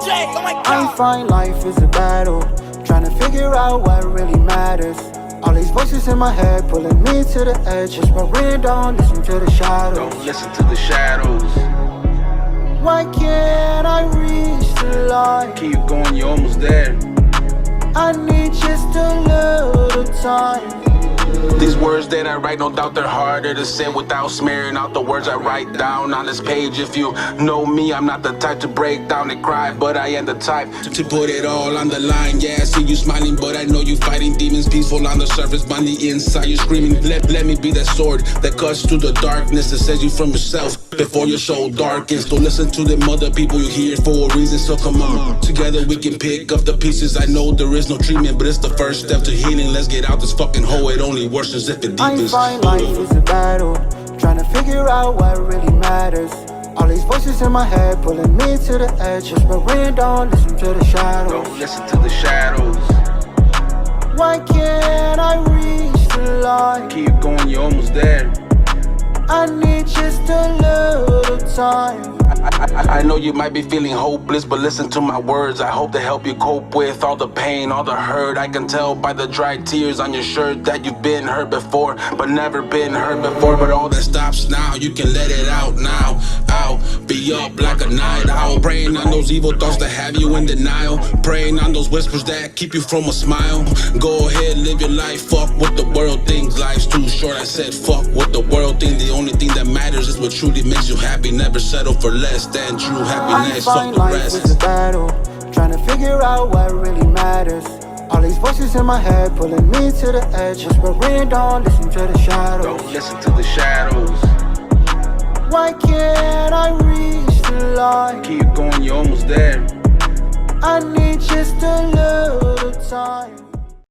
J, oh my I god. find life is a battle, trying to figure out what really matters. All these voices in my head pulling me to the edge. Whispering, don't listen to the shadows. Don't listen to the shadows. Why can't I reach the light? Keep going, you're almost there. I need just a little time. These words that I write, no doubt they're harder to say without smearing out the words I write down on this page. If you know me, I'm not the type to break down and cry, but I am the type to put it all on the line. Yeah, I see you smiling, but I know you fighting demons, peaceful on the surface, but on the inside you're screaming. Let me be that sword that cuts through the darkness, that saves you from yourself before your soul darkens. Don't listen to them other people, you're here for a reason, so come on. Together we can pick up the pieces. I know there is no treatment, but it's the first step to healing. Let's get out this fucking hole, it only worsens if it I deepens. find life is a battle, trying to figure out what really matters. All these voices in my head pulling me to the edge. Whispering, don't listen to the shadows. Don't listen to the shadows. Why can't I reach the light? Keep going, you're almost there. I need just a little time. I know you might be feeling hopeless, but listen to my words. I hope to help you cope with all the pain, all the hurt. I can tell by the dry tears on your shirt that you've been hurt before, but never been hurt before. But all that stops now, you can let it out now. I'll be up like a night owl, praying on those evil thoughts that have you in denial, praying on those whispers that keep you from a smile. Go ahead, live your life, fuck what the world thinks. Life's too short, I said fuck what the world thinks. The only thing that matters is what truly makes you happy. Never settle for less than true happiness. I Fuck find the life rest. is a battle, trying to figure out what really matters. All these voices in my head pulling me to the edge. Whispering, don't listen to the shadows. Don't listen to the shadows. Why can't I reach the light? Keep going, you're almost there. I need just a little time.